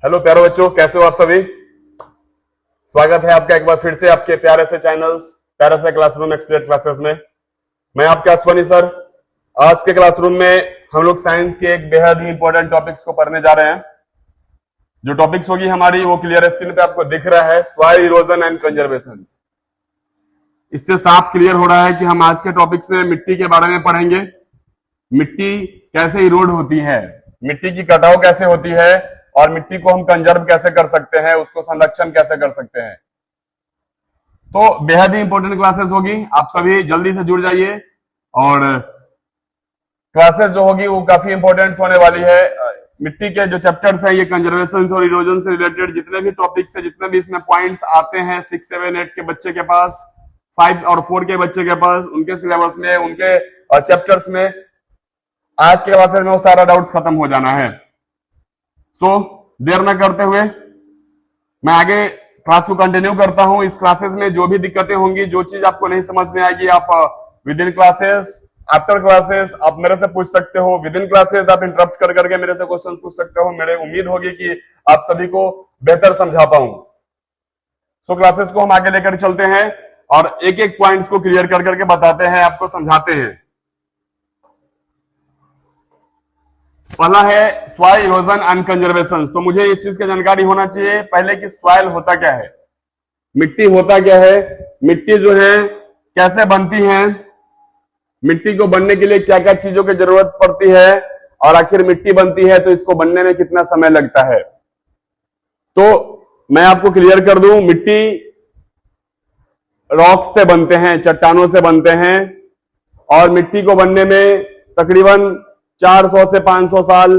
Hello प्यारे बच्चों, कैसे हो आप सभी। स्वागत है आपका एक बार फिर से आपके प्यारे से चैनल्स प्यारे से क्लासरूम एक्सप्लेन क्लासेस में। मैं आपका अश्वनी सर। आज के क्लासरूम में हम लोग साइंस के एक बेहद ही इंपॉर्टेंट टॉपिक्स को पढ़ने जा रहे हैं। जो टॉपिक्स होगी हमारी वो क्लियर स्क्रीन पे आपको दिख रहा है, सॉइल इरोजन एंड कंजर्वेशन। इससे साफ क्लियर हो रहा है कि हम आज के टॉपिक्स में मिट्टी के बारे में पढ़ेंगे। मिट्टी कैसे इरोड होती है, मिट्टी की कटाव कैसे होती है और मिट्टी को हम कंजर्व कैसे कर सकते हैं, उसको संरक्षण कैसे कर सकते हैं। तो बेहद ही इंपॉर्टेंट क्लासेस होगी, आप सभी जल्दी से जुड़ जाइए। और क्लासेस जो होगी वो काफी इंपॉर्टेंट होने वाली है। मिट्टी के जो चैप्टर्स हैं ये कंजर्वेशन और इरोजन से रिलेटेड जितने भी टॉपिक्स है, जितने भी इसमें पॉइंट्स आते हैं 6, 7, 8 के बच्चे के पास, 5 और 4 के बच्चे के पास, उनके सिलेबस में, उनके चैप्टर्स में आज के क्लासेस में वो सारा डाउट्स खत्म हो जाना है। सो देर न करते हुए मैं आगे क्लास को कंटिन्यू करता हूं। इस क्लासेस में जो भी दिक्कतें होंगी, जो चीज आपको नहीं समझ में आएगी, आप with in classes, after classes आप मेरे से पूछ सकते हो। विद इन क्लासेस आप इंटरप्ट कर करके मेरे से क्वेश्चन पूछ सकते हो। मेरे उम्मीद होगी कि आप सभी को बेहतर समझा पाऊं। सो क्लासेस को हम आगे लेकर चलते हैं और एक एक पॉइंट्स को क्लियर कर करके बताते हैं, आपको समझाते हैं। पहला है सॉइल इरोजन एंड कंजर्वेशन। तो मुझे इस चीज की जानकारी होना चाहिए पहले कि सॉइल होता क्या है, मिट्टी होता क्या है, मिट्टी जो है कैसे बनती है, मिट्टी को बनने के लिए क्या क्या चीजों की जरूरत पड़ती है, और आखिर मिट्टी बनती है तो इसको बनने में कितना समय लगता है। तो मैं आपको क्लियर कर दूं, मिट्टी रॉक्स से बनते हैं, चट्टानों से बनते हैं, और मिट्टी को बनने में तकरीबन 400 से 500 साल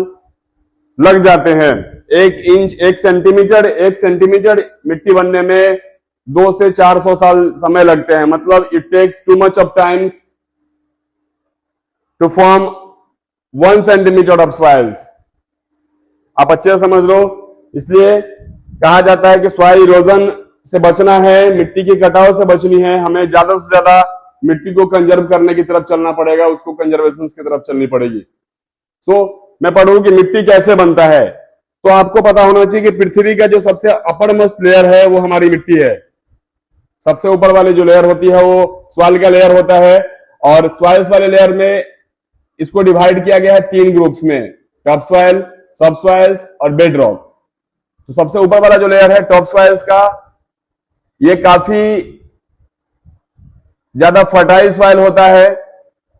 लग जाते हैं। 1 इंच 1 सेंटीमीटर मिट्टी बनने में 2 से 400 साल समय लगते हैं। मतलब it takes too much of time to form 1 centimetre of soils. आप अच्छे से समझ लो। इसलिए कहा जाता है कि सॉइल इरोजन से बचना है, मिट्टी की कटाव से बचनी है, हमें ज्यादा से ज्यादा मिट्टी को कंजर्व करने की तरफ चलना पड़ेगा, उसको कंजर्वेशन की तरफ चलनी पड़ेगी। मैं पढ़ूं कि मिट्टी कैसे बनता है। तो आपको पता होना चाहिए कि पृथ्वी का जो सबसे अपर मोस्ट लेयर है वो हमारी मिट्टी है। सबसे ऊपर वाली जो लेयर होती है वो सॉइल का लेयर होता है, और सॉइल्स वाले लेयर में इसको डिवाइड किया गया है 3 ग्रुप्स में, टॉप सॉइल, सब सॉइल्स और बेड रॉक। तो सबसे ऊपर वाला जो लेयर है टॉप सॉइल्स का, ये काफी ज्यादा फर्टाइल सॉइल होता है।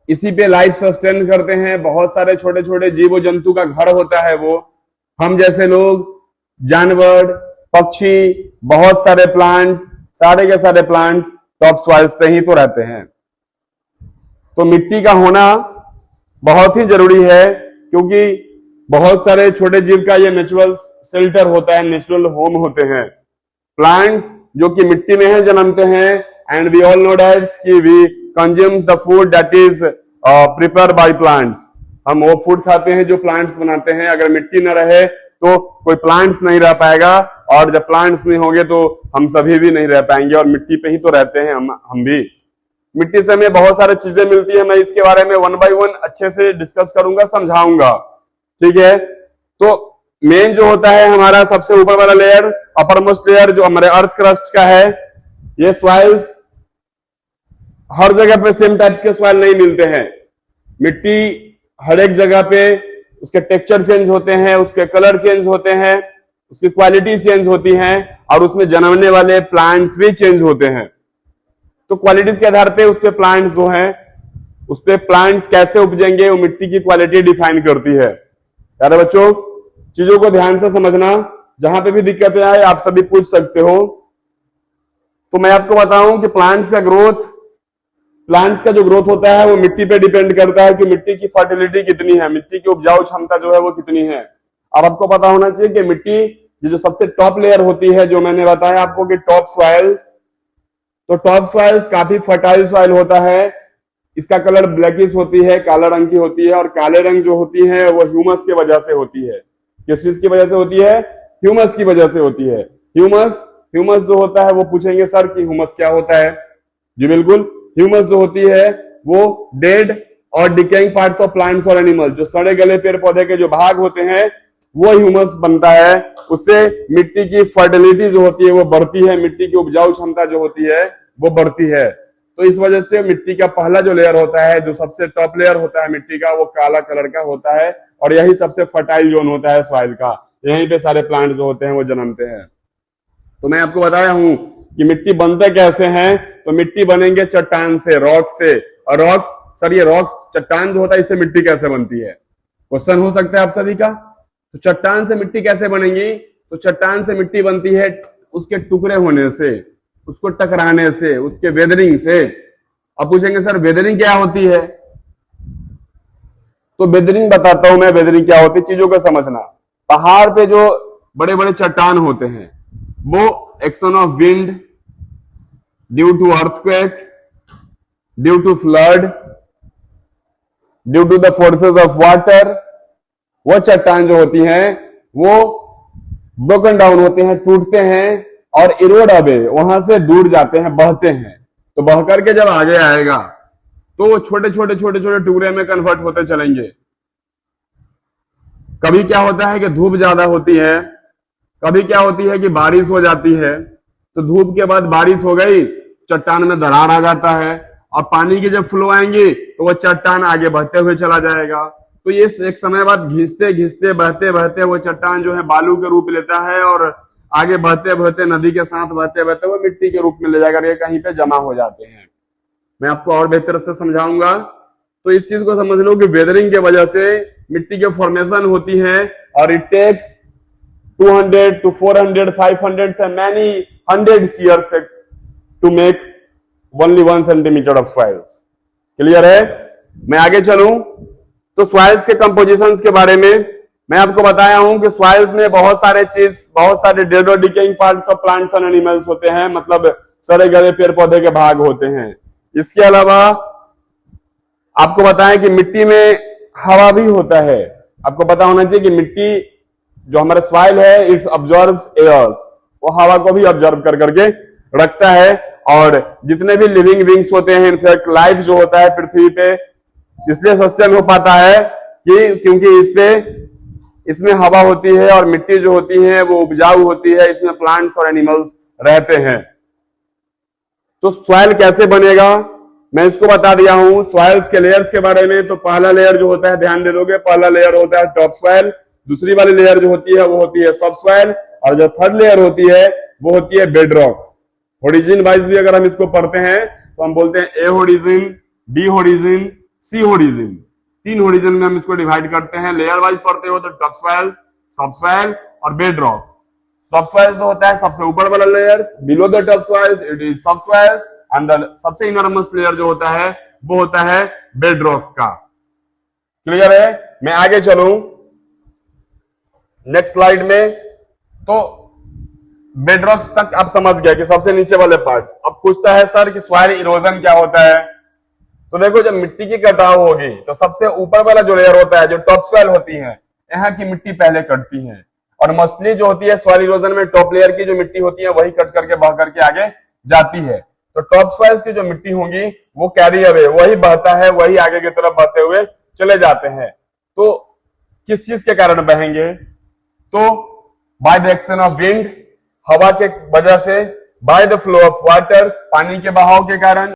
इसी पे लाइफ सस्टेन करते हैं, बहुत सारे छोटे छोटे जीव जंतु का घर होता है वो। हम जैसे लोग, जानवर, पक्षी, बहुत सारे प्लांट्स, सारे के सारे प्लांट्स टॉप सॉइल्स पे ही तो रहते हैं। तो मिट्टी का होना बहुत ही जरूरी है, क्योंकि बहुत सारे छोटे जीव का ये नेचुरल शेल्टर होता है, नेचुरल होम होते हैं। प्लांट्स जो कि मिट्टी में है जन्मते हैं, and we all know that कि we consumes the food that is prepared by plants. हम वो फूड खाते हैं जो प्लांट्स बनाते हैं। अगर मिट्टी न रहे तो कोई प्लांट्स नहीं रह पाएगा, और जब प्लांट्स नहीं होंगे तो हम सभी भी नहीं रह पाएंगे, और मिट्टी पे ही तो रहते हैं हम भी। मिट्टी से हमें बहुत सारी चीजें मिलती है। मैं इसके बारे में 1 by 1 अच्छे से डिस्कस करूंगा, समझाऊंगा, ठीक है। तो मेन जो होता है हमारा सबसे ऊपर वाला लेयर, अपर मोस्ट लेयर जो हमारे अर्थ क्रस्ट का है, ये सॉइल्स हर जगह पे सेम टाइप्स के सॉइल नहीं मिलते हैं। मिट्टी हर एक जगह पे उसके टेक्सचर चेंज होते हैं, उसके कलर चेंज होते हैं, उसकी क्वालिटी चेंज होती है, और उसमें जन्मने वाले प्लांट्स भी चेंज होते हैं। तो क्वालिटीज के आधार पे उस पे प्लांट्स जो हैं, उस पे प्लांट्स कैसे उपजेंगे वो मिट्टी की क्वालिटी डिफाइन करती है। यार बच्चों, चीजों को ध्यान से समझना, जहां पे भी दिक्कतें आए आप सभी पूछ सकते हो। तो मैं आपको बताऊं कि प्लांट्स का जो ग्रोथ होता है वो मिट्टी पे डिपेंड करता है कि मिट्टी की फर्टिलिटी कितनी है, मिट्टी की उपजाऊ क्षमता जो है वो कितनी है। अब आपको पता होना चाहिए कि मिट्टी जो सबसे टॉप लेयर होती है, जो मैंने बताया आपको कि टॉप सॉइल्स, तो टॉप सॉइल्स काफी फर्टाइल सॉइल होता है। इसका कलर ब्लैकिश होती है, काला रंग की होती है, और काले रंग जो होती है वो ह्यूमस की वजह से होती है। किस चीज की वजह से होती है? ह्यूमस की वजह से होती है। ह्यूमस जो होता है, वो पूछेंगे सर कि ह्यूमस क्या होता है। जी बिल्कुल, ह्यूमस जो होती है वो डेड और डिकेइंग पार्ट्स ऑफ प्लांट्स और एनिमल, जो सड़े गले पेड़ पौधे के जो भाग होते हैं, वो ह्यूमस बनता है, उससे मिट्टी की फर्टिलिटी जो होती है वो बढ़ती है, मिट्टी की उपजाऊ क्षमता जो होती है वो बढ़ती है। तो इस वजह से मिट्टी का पहला जो लेयर होता है, जो सबसे टॉप लेयर होता है मिट्टी का, वो काला कलर का होता है और यही सबसे फर्टाइल जोन होता है सॉइल का। यहीं पे सारे प्लांट जो होते हैं वो जन्मते हैं। तो मैं आपको बताया हूं कि मिट्टी बनते कैसे हैं। तो मिट्टी बनेंगे चट्टान से, रॉक से। और रॉक्स, सर ये रॉक्स, चट्टान जो होता है इससे मिट्टी कैसे बनती है, क्वेश्चन हो सकता है आप सभी का। तो चट्टान से मिट्टी कैसे बनेगी? तो चट्टान से मिट्टी बनती है उसके टुकड़े होने से, उसको टकराने से, उसके वेदरिंग से। अब पूछेंगे सर वेदरिंग क्या होती है? तो वेदरिंग बताता हूं मैं, वेदरिंग क्या होती है, चीजों को समझना। पहाड़ पे जो बड़े बड़े चट्टान होते हैं वो action of wind, due to earthquake, due to flood, due to the forces of water, वो चट्टान जो होती हैं वो ब्रोकन डाउन होते हैं, टूटते हैं और इरोड अवे, वहां से दूर जाते हैं, बहते हैं। तो बह करके जब आगे आएगा तो वो छोटे छोटे छोटे छोटे टुकड़े में कन्वर्ट होते चलेंगे। कभी क्या होता है कि धूप ज्यादा होती है, कभी क्या होती है कि बारिश हो जाती है। तो धूप के बाद बारिश हो गई, चट्टान में दरार आ जाता है और पानी की जब फ्लो आएंगी तो वह चट्टान आगे बहते हुए चला जाएगा। तो ये एक समय बाद घिसते घिसते बहते बहते वो चट्टान जो है बालू के रूप लेता है और आगे बहते बहते नदी के साथ बहते बहते वो मिट्टी के रूप में ले जाकर ये कहीं पे जमा हो जाते हैं। मैं आपको और बेहतर से समझाऊंगा। तो इस चीज को समझ लो कि वेदरिंग के वजह से मिट्टी के फॉर्मेशन होती है और इट टेक्स 200 to 400, 500 से many hundreds years to make only 1 centimeter of soils. Clear है? मैं आगे चलूं तो सॉइल्स के कंपोजिशंस के बारे में मैं आपको बताया हूं कि सॉइल्स में बहुत सारे डेड और decaying parts of plants and animals होते हैं, मतलब सड़े गले पेड़ पौधे के भाग होते हैं। इसके अलावा आपको बताएं कि मिट्टी में हवा भी होता है। आपको पता होना चाहिए कि मिट्टी जो हमारा सॉइल है इट्स ऑब्जर्व्स एयर्स, वो हवा को भी ऑब्जर्व कर करके रखता है। और जितने भी लिविंग बींग्स होते हैं, इनफैक्ट लाइफ जो होता है पृथ्वी पे इसलिए सस्टेन हो पाता है कि क्योंकि इसमें हवा होती है और मिट्टी जो होती है वो उपजाऊ होती है, इसमें प्लांट्स और एनिमल्स रहते हैं। तो सॉइल कैसे बनेगा मैं इसको बता दिया हूं। सॉइल्स के लेयर्स के बारे में, तो पहला लेयर जो होता है, ध्यान दे दोगे, पहला लेयर होता है टॉप सॉइल, दूसरी वाली लेयर जो होती है वो होती है सब सॉइल, और जो थर्ड लेयर होती है वो होती है बेड रॉक। होरिजिन वाइज भी अगर हम इसको पढ़ते हैं तो हम बोलते हैं ए होरिजिन, बी होरिजिन, सी होरिजिन। 3 होरिजिन में हम इसको डिवाइड करते हैं। लेयर वाइज पढ़ते हो तो टॉप सॉइल, सब सॉइल और बेड रॉक। सब सॉइल जो होता है सबसे ऊपर वाला layers, below the top soils it is सब सॉइल्स, एंड द सबसे इनरमोस्ट लेयर जो होता है वो होता है बेड रॉक का। क्लियर है? मैं आगे चलूं नेक्स्ट स्लाइड में। तो बेडरॉक्स तक आप समझ गए कि सबसे नीचे वाले पार्ट्स। अब पूछता है सर कि सॉइल इरोजन क्या होता है? तो देखो जब मिट्टी की कटाव होगी तो सबसे ऊपर वाला जो लेयर होता है, जो टॉप सॉइल होती है, यहाँ की मिट्टी पहले कटती है। और मछली जो होती है सॉइल इरोजन में टॉप लेयर की जो मिट्टी होती है वही कट करके बह करके आगे जाती है। तो टॉप सॉइल्स की जो मिट्टी होगी वो कैरी अवे, वही बहता है, वही आगे की तरफ बहते हुए चले जाते हैं। तो किस चीज के कारण बहेंगे? तो by the action of wind, हवा के वजह से, by the flow of water, पानी के बहाव के कारण,